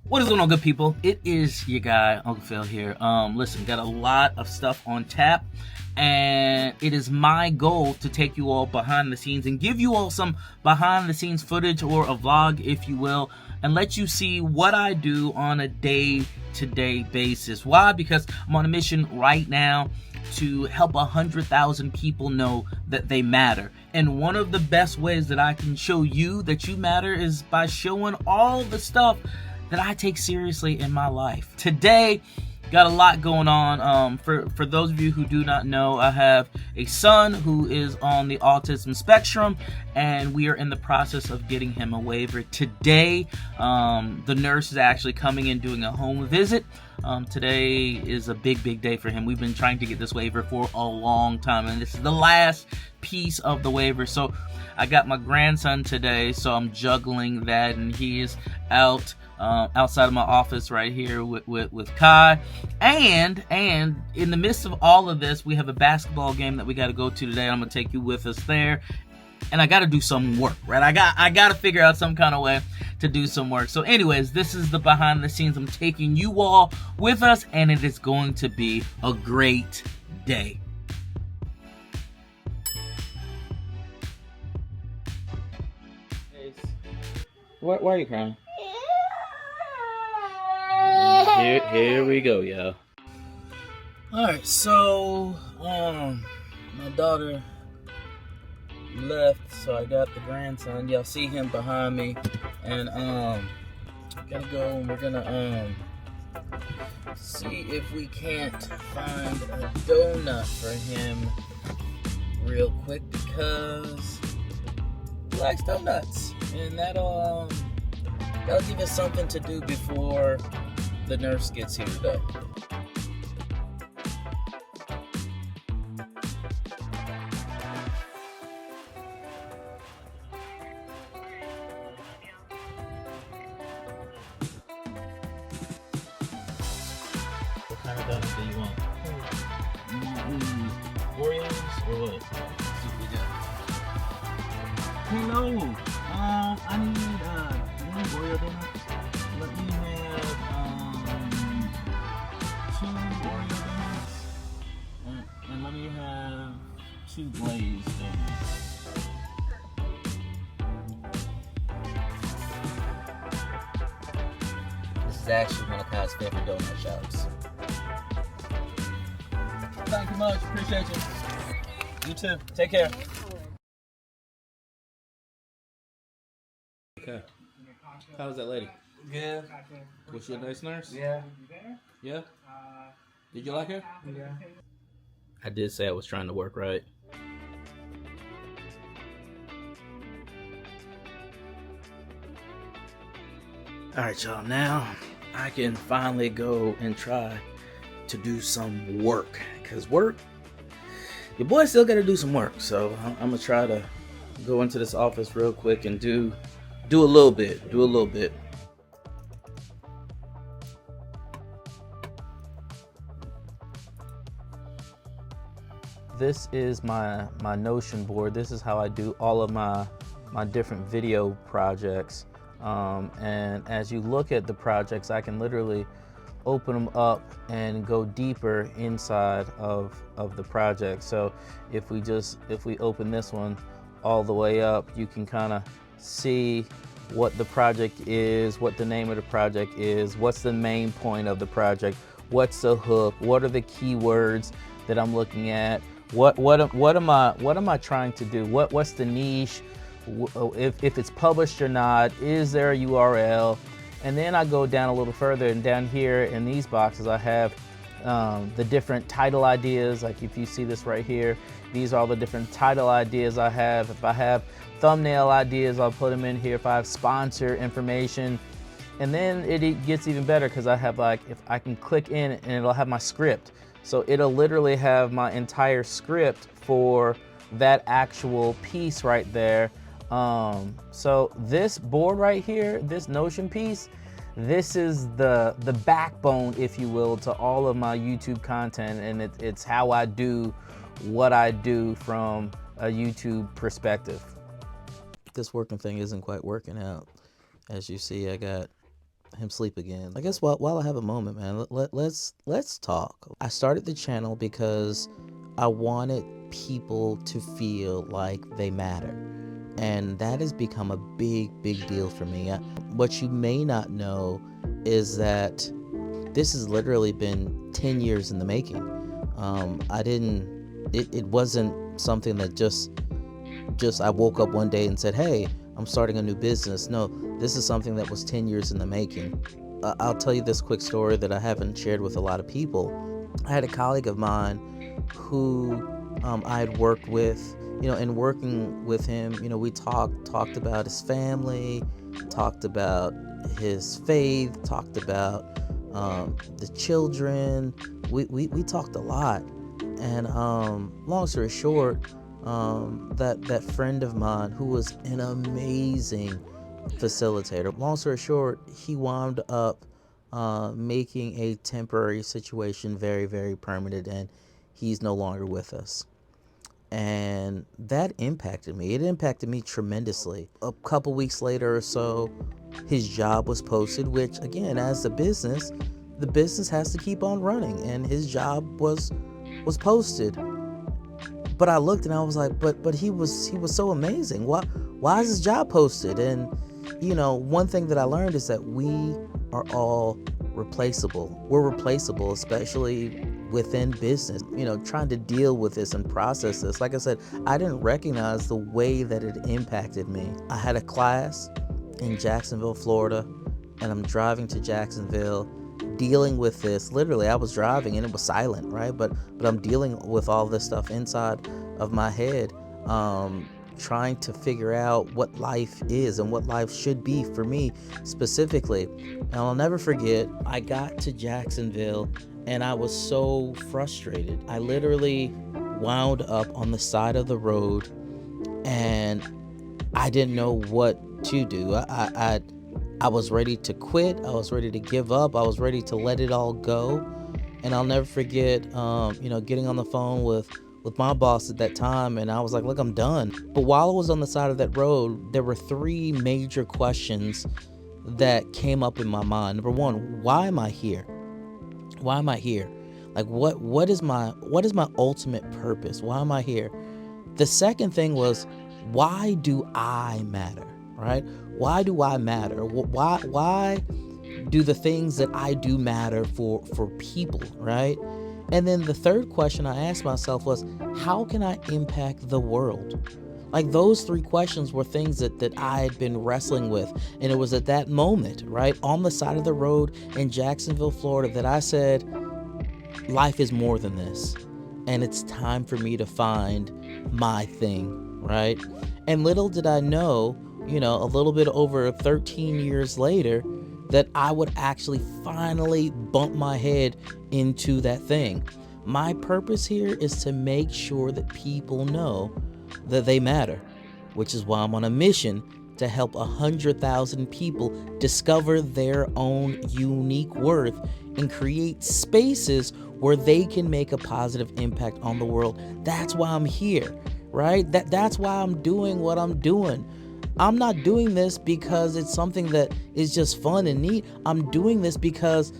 What is going on, good people? It is your guy, Uncle Phil here. Listen, got a lot of stuff on tap, and it is my goal to take you all behind the scenes and give you all some behind the scenes footage, or a vlog, if you will, and let you see what I do on a day-to-day basis. Why? Because I'm on a mission right now to help 100,000 people know that they matter. And one of the best ways that I can show you that you matter is by showing all the stuff that I take seriously in my life. Today, got a lot going on. For those of you who do not know, I have a son who is on the autism spectrum, and we are in the process of getting him a waiver. Today, the nurse is actually coming in doing a home visit. Today is a big day for him. We've been trying to get this waiver for a long time, and this is the last piece of the waiver. So I got my grandson today, so I'm juggling that, and he is outside of my office right here with Kai, and in the midst of all of this, we have a basketball game that we got to go to today. I'm gonna take you with us there, and I got to do some work, right? I got to figure out some kind of way to do some work. So anyways, this is the behind the scenes. I'm taking you all with us, and it is going to be a great day. Why are you crying? Here we go, y'all. Alright, so my daughter left, so I got the grandson. Y'all see him behind me, and gotta go, and we're gonna see if we can't find a donut for him real quick, because he likes donuts, and that'll give us something to do before the nurse gets here today. What kind of donuts do you want? Oreos or what? Let's see what we got. Hello. I need one Oreo donut. Let me have 2 Oreo donuts, and let me have 2 glazed donuts. This is actually one of Kai's favorite donut shops. Thank you much. Appreciate you. You too. Take care. Okay. How was that lady? Yeah. Was she a nice nurse? Yeah. Yeah? Did you like her? Yeah. I did say I was trying to work right. Alright, y'all, now I can finally go and try to do some work. Because work, your boy still gotta do some work. So I'm gonna try to go into this office real quick and do a little bit. This is my Notion board. This is how I do all of my different video projects. And as you look at the projects, I can literally open them up and go deeper inside of the project. So if we open this one all the way up, you can kind of see what the project is, what the name of the project is, what's the main point of the project, what's the hook, what are the keywords that I'm looking at, what am I trying to do, what's the niche, if it's published or not, is there a URL, and then I go down a little further, and down here in these boxes I have the different title ideas. Like if you see this right here, these are all the different title ideas I have. If I have thumbnail ideas, I'll put them in here. If I have sponsor information, and then it gets even better because I have, like, if I can click in and it'll have my script. So it'll literally have my entire script for that actual piece right there. So this board right here, this Notion piece, this is the backbone, if you will, to all of my YouTube content, and it's how I do what I do from a YouTube perspective. This working thing isn't quite working out. As you see, I got him sleep again. I guess while I have a moment, man, let's talk. I started the channel because I wanted people to feel like they matter, and that has become a big deal for me. What you may not know is that this has literally been 10 years in the making. It wasn't something that just I woke up one day and said, hey, I'm starting a new business. No, this is something that was 10 years in the making. I'll tell you this quick story that I haven't shared with a lot of people. I had a colleague of mine who I had worked with, and working with him, we talked about his family, talked about his faith, talked about the children. We talked a lot. And long story short, that friend of mine who was an amazing facilitator, long story short, he wound up making a temporary situation very permanent, and he's no longer with us. And that impacted me. It impacted me tremendously. A couple weeks later or so, his job was posted, which again, as the business has to keep on running, and his job was posted. But I looked and I was like, but he was so amazing. Why is his job posted? And one thing that I learned is that we are all replaceable. We're replaceable, especially within business. Trying to deal with this and process this. Like I said, I didn't recognize the way that it impacted me. I had a class in Jacksonville, Florida, and I'm driving to Jacksonville, dealing with this. Literally, I was driving and it was silent, right? But I'm dealing with all this stuff inside of my head, trying to figure out what life is and what life should be for me specifically. And I'll never forget, I got to Jacksonville and I was so frustrated. I literally wound up on the side of the road and I didn't know what to do. I was ready to quit. I was ready to give up. I was ready to let it all go. And I'll never forget, getting on the phone with my boss at that time, and I was like, look, I'm done. But while I was on the side of that road, there were 3 major questions that came up in my mind. Number 1, why am I here? Why am I here? Like, what is my ultimate purpose? Why am I here? The second thing was, why do I matter? Right? Why do I matter? Why do the things that I do matter for people, right? And then the third question I asked myself was, how can I impact the world? Like, those 3 questions were things that I had been wrestling with. And it was at that moment, right, on the side of the road in Jacksonville, Florida, that I said, life is more than this. And it's time for me to find my thing, right? And little did I know, a little bit over 13 years later, that I would actually finally bump my head into that thing. My purpose here is to make sure that people know that they matter, which is why I'm on a mission to help 100,000 people discover their own unique worth and create spaces where they can make a positive impact on the world. That's why I'm here, right? That's why I'm doing what I'm doing. I'm not doing this because it's something that is just fun and neat. I'm doing this because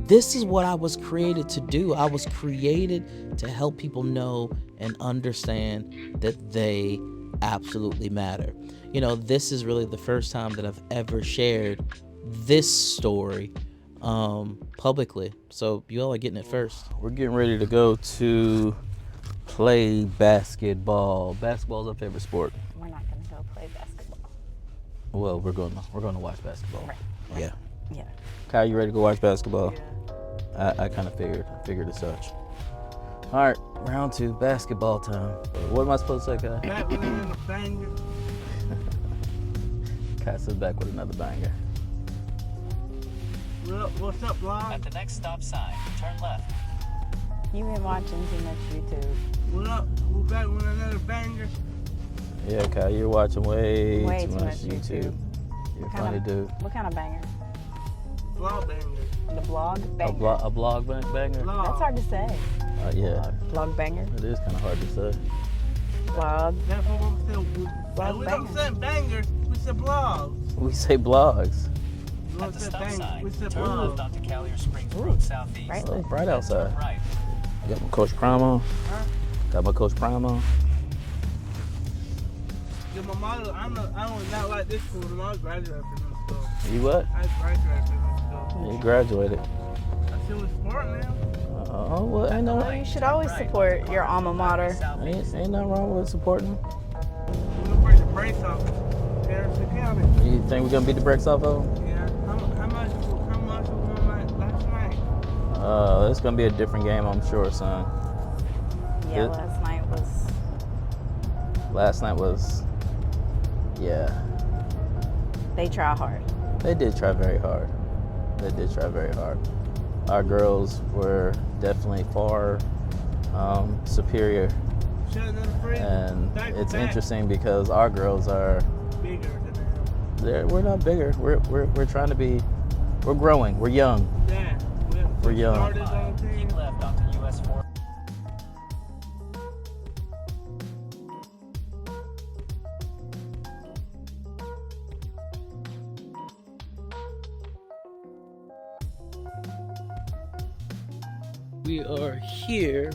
this is what I was created to do. I was created to help people know and understand that they absolutely matter. This is really the first time that I've ever shared this story publicly. So you all are getting it first. We're getting ready to go to play basketball. Basketball's our favorite sport. We're not going to go play basketball. Well, we're going to watch basketball. Right. Yeah. Kyle, you ready to go watch basketball? Yeah. I kind of figured as such. All right, round 2, basketball time. What am I supposed to say, Kai? Back with another banger. Kai says back with another banger. What's up, vlog? At the next stop sign, turn left. You've been watching too much YouTube. What up? We're back with another banger. Yeah, Kai, you're watching way Way too much YouTube. You're a funny dude. What kind of banger? Vlog banger. The blog banger. A blog banger? Vlog. That's hard to say. Yeah. Blog banger. It is kind of hard to say. Blog. That's what I'm saying. Vlog We banger. don't say banger. We say blogs. We say blogs. What's the that stop thing? sign, What's that turn love? left onto Callier Springs Road Southeast. Right. Oh, it's bright outside. Right. Got my Coach Prime on. Huh? Got my Coach Prime on. Yeah, my mother, I don't not like this school. I graduated from this school. You what? I graduated from this school. You graduated. I still in sport now. Oh, well, ain't no, Well, you should always support your alma mater. ain't nothing wrong with supporting. We're gonna break the brakes off Harrison County. You think we're gonna beat the brakes off of them? Yeah. How much we won last night? It's gonna be a different game, I'm sure, son. Yeah, Good. last night was. Yeah. They try hard. They did try very hard. Our girls were definitely far superior, Shut it in the fridge. and Back to it's back. interesting because our girls are Bigger than them. we're not bigger. We're trying to be. We're growing. We're young. Yeah. We're young. Started on the team. Keep left onto US 4. We are here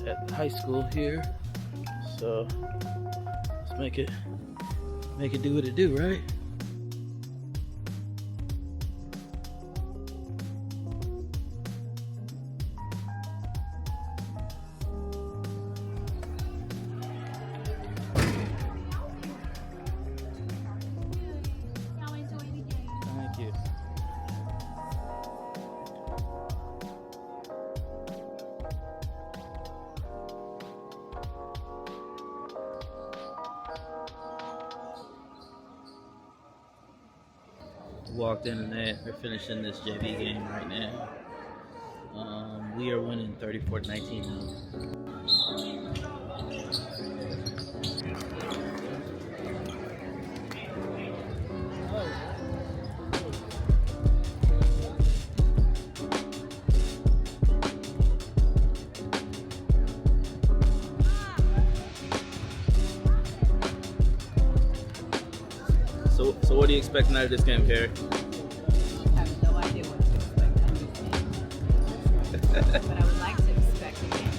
at the high school here, so let's make it do what it do, right? Thank you. Walked in and they're finishing this JV game right now. We are winning 34-19 now. So what are you expecting out of this game, Carrie? I have no idea what to expect out of this game. But I would like to expect a game.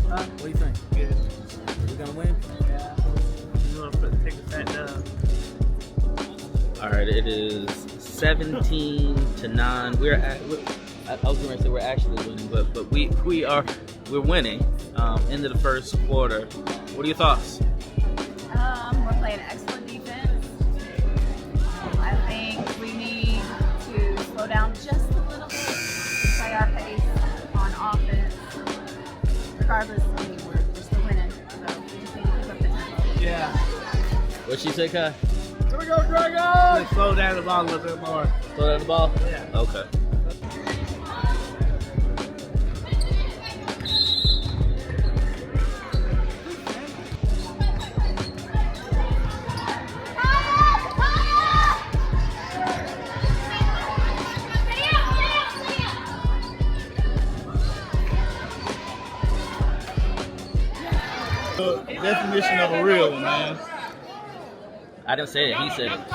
What do you think? Good. We're gonna win? Yeah. You want to take a fat dub. All right, it is 17-9. I was going to say we're actually winning, but we're winning. Into the first quarter. What are your thoughts? We're playing excellent defense. I think we need to slow down just a little bit, play our pace on offense. Regardless, I mean, we're still winning, so we just need to keep up the tempo. Yeah. What she say, Kai? Here we go, Dragons! Let's slow down the ball a little bit more. Throw down the ball? Yeah. Okay. Definition of a real one, man. I didn't say it. He said it.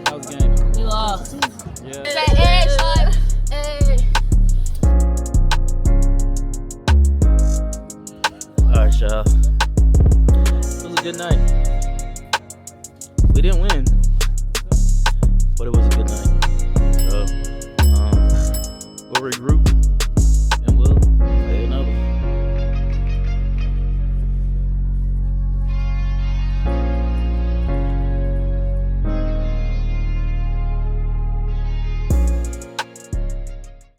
That was the game. We lost. Yeah. All right, y'all. It was a good night. We didn't win, but it was a good night. So, we'll regroup